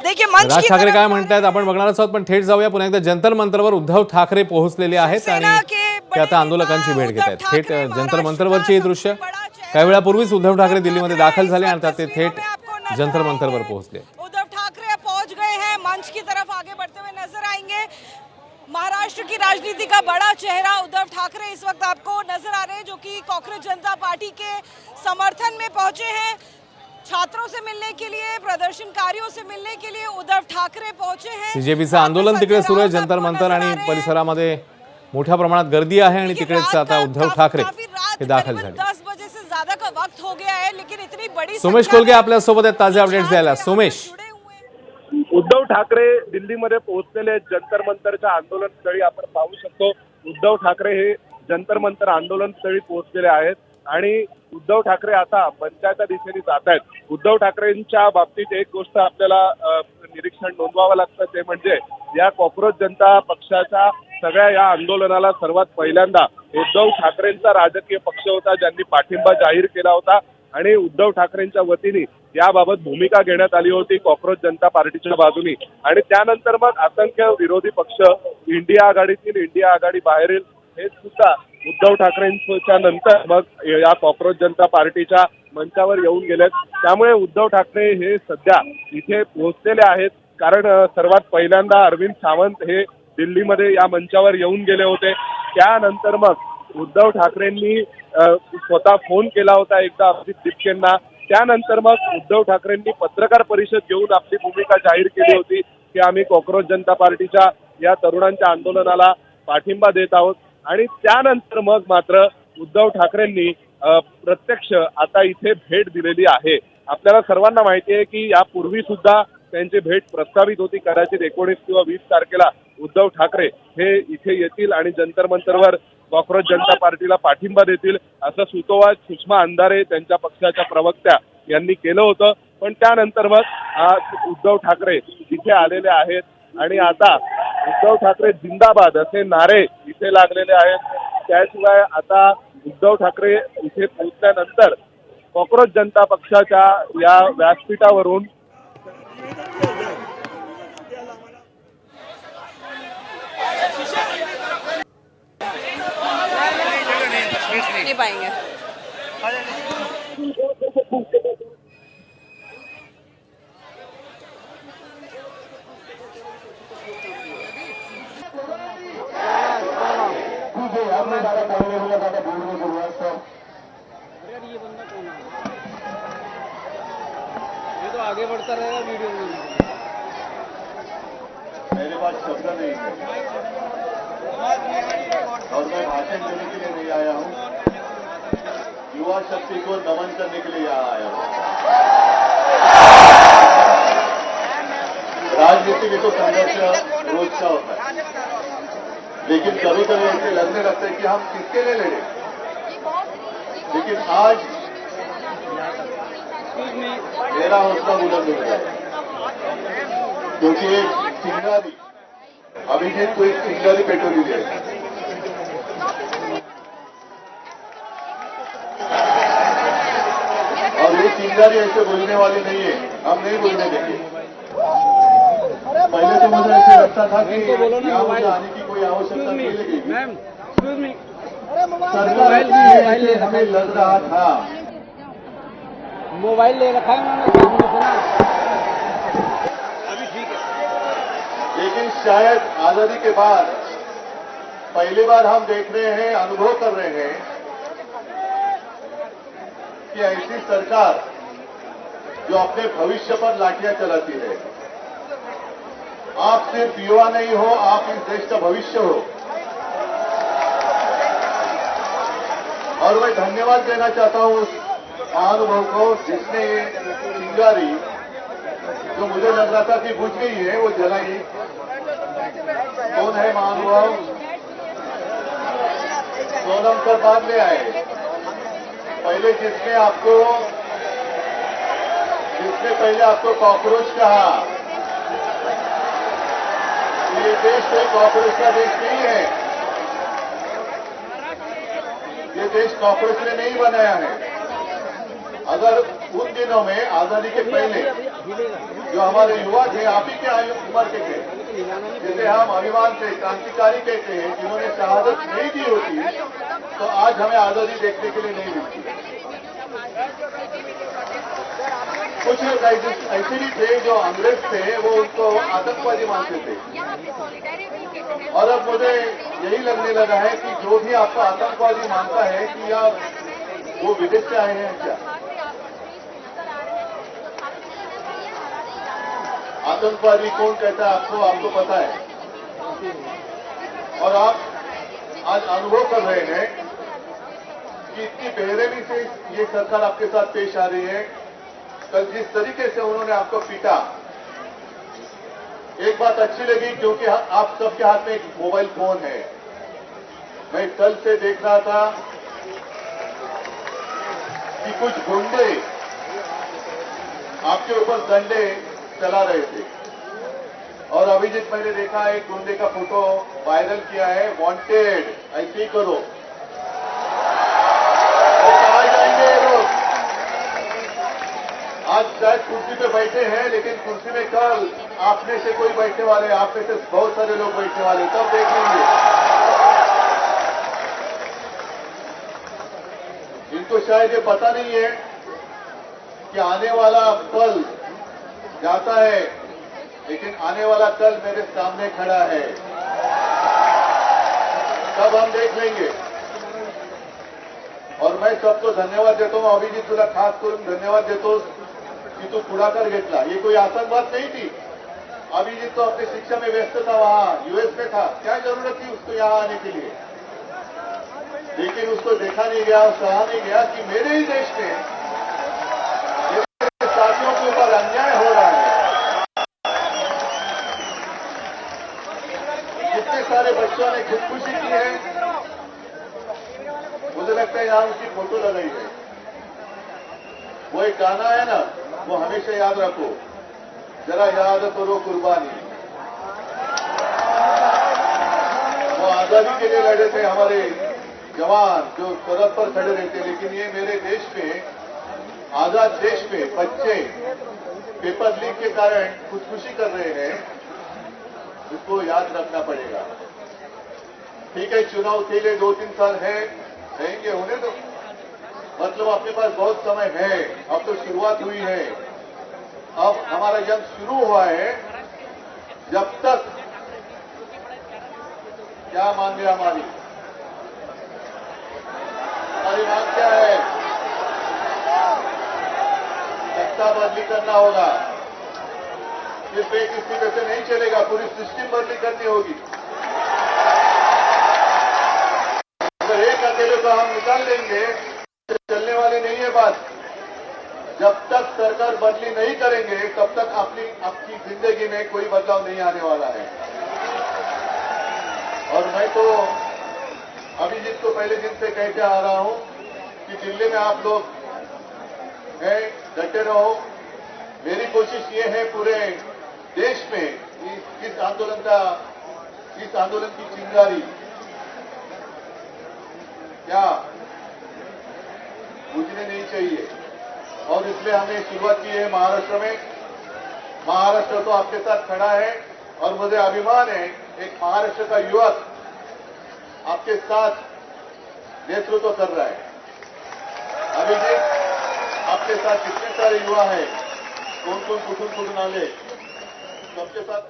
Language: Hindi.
देखिए मंच राज की ठाकरे तरफ काय म्हणतायत आपण बघणार आहोत, पण थेट जाऊया पुन्हा एकदा जंतर मंतरवर उद्धव ठाकरे पोहोचलेले आहेत आणि शिवसेना के ते बड़े आता आंदोलकांची नेता भेट घेत उद्धव आहेत। थेट ठाकरे जंतर महाराष्ट्र मंतरवरची ही का दृश्य सबसे बड़ा चेहरा काही वेळापूर्वीच उद्धव ठाकरे उद्धव दिल्लीमध्ये ठाकरे दाखल इस झाले वक्त आणि आता ते तस्वीरों थेट में आपको नजर जंतर मंतरवर आएंगे। पोहोचले। उद्धव ठाकरे पहुंच गए हैं, मंच की तरफ आगे बढ़ते हुए नजर आएंगे। महाराष्ट्र की राजनीति का बड़ा चेहरा उद्धव ठाकरे इस वक्त आपको नजर आ रहे हैं, जो कि कांग्रेस जनता पार्टी के समर्थन में पहुंचे हैं। छात्रों से मिलने के लिए, प्रदर्शनकारियों से मिलने के लिए उद्धव ठाकरे पहुंचे हैं। सीजेपीचं आंदोलन तिकडे सुरू आहे जंतर मंतर आणि परिसरामध्ये मोठ्या प्रमाणात गर्दी आहे आणि तिकडेच आता उद्धव ठाकरे हे दाखल झाले। 10 बजे से ज्यादा का वक्त हो गया है, लेकिन इतनी बड़ी सोमेश कोलगे आपल्या सोबत आहेत ताजे अपडेट्स द्यायला। सोमेश, उद्धव ठाकरे दिल्लीमध्ये पोहोचलेले जंतर मंतरच्या आंदोलन स्थळी आपण पाहू शकतो। उद्धव ठाकरे हे जंतर मंतर आंदोलन स्थळी पोहोचलेले आहेत आणि उद्धव ठाकरे आता मंचाच्या दिशेने जात आहेत। उद्धव ठाकरेंच्या बाबतीत एक गोष्ट आपल्याला निरीक्षण नोंदवावं लागतं, ते म्हणजे या कॉक्रोच जनता पक्षाच्या सगळ्या या आंदोलनाला सर्वात पहिल्यांदा उद्धव ठाकरेंचा राजकीय पक्ष होता, ज्यांनी पाठिंबा जाहीर केला होता आणि उद्धव ठाकरेंच्या वतीने याबाबत भूमिका घेण्यात आली होती कॉक्रोच जनता पार्टीच्या बाजूने। आणि त्यानंतर मग असंख्य विरोधी पक्ष इंडिया आघाडीतील, इंडिया आघाडी बाहेरील हे सुद्धा उद्धव ठाकरेंच्या नंतर मग या कॉक्रोच जनता पार्टीच्या मंचावर येऊन गेलेत। त्यामुळे उद्धव ठाकरे हे सध्या इथे पोहोचलेले आहेत, कारण सर्वात पहिल्यांदा अरविंद सावंत हे दिल्लीमध्ये या मंचावर येऊन गेले होते। त्यानंतर मग उद्धव ठाकरेंनी स्वतः फोन केला होता एकदा अभिजित दिपकेंना। त्यानंतर मग उद्धव ठाकरेंनी पत्रकार परिषद घेऊन आपली भूमिका जाहीर केली होती की आम्ही कॉक्रोच जनता पार्टीच्या या तरुणांच्या आंदोलनाला पाठिंबा देत आहोत। आणि त्यानंतर मग मात्र उद्धव ठाकरेंनी प्रत्यक्ष आता इथे भेट दिलेली आहे। आपल्याला सर्वांना माहिती आहे की यापूर्वी सुद्धा त्यांची भेट प्रस्तावित होती, कदाचित 19 किंवा 20 तारखेला उद्धव ठाकरे हे इथे येतील आणि जंतर मंतरवर कॉक्रोच जनता पार्टीला पाठिंबा देतील, असं सुतोवाच सुषमा अंधारे त्यांच्या पक्षाच्या प्रवक्त्या यांनी केलं होतं। पण त्यानंतर मग आज उद्धव ठाकरे इथे आलेले आहेत आणि आता उद्धव ठाकरे जिंदाबाद असे नारे इथे लागलेले आहेत। त्याशिवाय आता उद्धव ठाकरे इथे पोहोचल्यानंतर कॉक्रोच जनता पक्षाच्या या व्यासपीठावरून नहीं पाएंगे। ये तो आगे बढ़ता रहेगा वीडियो में। मेरे पास शब्द नहीं है और मैं भाषण देने के लिए नहीं आया हूं, युवा शक्ति को नमन करने के लिए यहाँ आया हूं। राजनीति में तो संघर्ष रोज का होता है, लेकिन कभी कभी ऐसे लगने लगता है कि हम किसके लिए लड़े। लेकिन आज मेरा हौसला बुलंद हो गया, क्योंकि एक चिंगारी अभिजीत को एक चिंगारी पेट्रोली दे और ये चिंगारी ऐसे बोलने वाली नहीं है, हम नहीं बोलने देंगे। पहले तो मुझे ऐसे लगता था कि यहाँ मुझे आने की कोई आवश्यकता नहीं लगेगी। सरकार की हमें लग रहा था। मोबाइल ले रखा है उन्होंने, सुना अभी ठीक है। लेकिन शायद आजादी के बाद पहली बार हम देख रहे हैं, अनुभव कर रहे हैं कि ऐसी सरकार जो अपने भविष्य पर लाठियां चलाती है। आप सिर्फ युवा नहीं हो, आप इस देश का भविष्य हो। और मैं धन्यवाद देना चाहता हूं उस महानुभव को जिसने ये चिंगारी, जो मुझे लग रहा था कि बुझ गई है, वो जलाई। कौन है महानुभाव? सोनम सर बाद में आए। पहले जिसने पहले आपको कॉकरोच कहा, ये देश कोई कॉकरोच का देश नहीं है। ये देश कॉकरोच ने नहीं बनाया है। अगर उन दिनों में आजादी के पहले जो हमारे युवा थे, आप ही के आयु उम्र के थे, जिसे हम अभिमान से क्रांतिकारी कहते हैं, जिन्होंने शहादत नहीं दी होती तो आज हमें आजादी देखने के लिए नहीं मिलती। कुछ लोग ऐसे भी थे जो अंग्रेज थे, वो उनको आतंकवादी मानते थे। और अब मुझे यही लगने लगा है कि जो भी आपको आतंकवादी मानता है कि या वो विदेश से आए हैं क्या। आतंकवादी कौन कहता है आपको पता है। और आप आज अनुभव कर रहे हैं कि इतनी बेरहमी से ये सरकार आपके साथ पेश आ रही है। कल जिस तरीके से उन्होंने आपको पीटा, एक बात अच्छी लगी क्योंकि आप सबके हाथ में एक मोबाइल फोन है। मैं कल से देख रहा था कि कुछ गुंडे आपके ऊपर डंडे चला रहे थे। और अभिजीत, मैंने देखा एक गुंडे का फोटो वायरल किया है, वांटेड, ऐसे ही करो। कहाँ जाएंगे ये लोग? आज शायद कुर्सी पे बैठे हैं, लेकिन कुर्सी में कल आप में से कोई बैठने वाले, आप में से बहुत सारे लोग बैठने वाले, तब देख लेंगे। इनको शायद ये पता नहीं है कि आने वाला पल जाता है, लेकिन आने वाला कल मेरे सामने खड़ा है, तब हम देख लेंगे। और मैं सबको धन्यवाद देता हूं, अभिजीत तुला खास करून धन्यवाद देतो कि तू पुढाकार घेतला। ये कोई आसान बात नहीं थी। अभिजीत तो अपनी शिक्षा में व्यस्त था, वहां यूएस में था, क्या जरूरत थी उसको यहां आने के लिए। लेकिन उसको देखा नहीं गया, सहा नहीं गया कि मेरे ही देश में मेरे साथियों के ऊपर अन्याय हो रहा है। कितने सारे बच्चों ने खुदकुशी की है। मुझे लगता है यहां उसकी फोटो लगाई है। वो एक गाना है ना, वो हमेशा याद रखो, जरा याद करो कुर्बानी। वो आजादी के लिए लड़े थे हमारे जवान, जो सरहद पर खड़े रहते। लेकिन ये मेरे देश में, आजाद देश में बच्चे पेपर लीक के कारण खुदकुशी कर रहे हैं, इसको याद रखना पड़ेगा। ठीक है, चुनाव के लिए 2-3 साल है, रहेंगे, होने दो। मतलब अपने पास बहुत समय है, अब तो शुरुआत हुई है, अब हमारा जंग शुरू हुआ है। जब तक क्या मांगे हमारी मांग क्या है? सत्ता बदली करना होगा। सिर्फ एक इस्तीफे से नहीं चलेगा, पूरी सिस्टम बदली करनी होगी। अगर एक अकेले को हम निकाल लेंगे तो चलने वाली नहीं है बात। जब तक सरकार बदली नहीं करेंगे, तब तक आपकी जिंदगी में कोई बदलाव नहीं आने वाला है। और मैं तो अभिजीत को पहले दिन से कहते आ रहा हूं कि दिल्ली में आप लोग हैं, डटे रहो। मेरी कोशिश ये है पूरे देश में इस आंदोलन की चिंगारी क्या बुझने नहीं चाहिए। और इसलिए हमने शुरुआत की है महाराष्ट्र में। महाराष्ट्र तो आपके साथ खड़ा है और मुझे अभिमान है, एक महाराष्ट्र का युवक आपके साथ नेतृत्व कर रहा है। अभिजीत, आपके साथ कितने सारे युवा हैं, कौन कौन कुठून आले, सबके साथ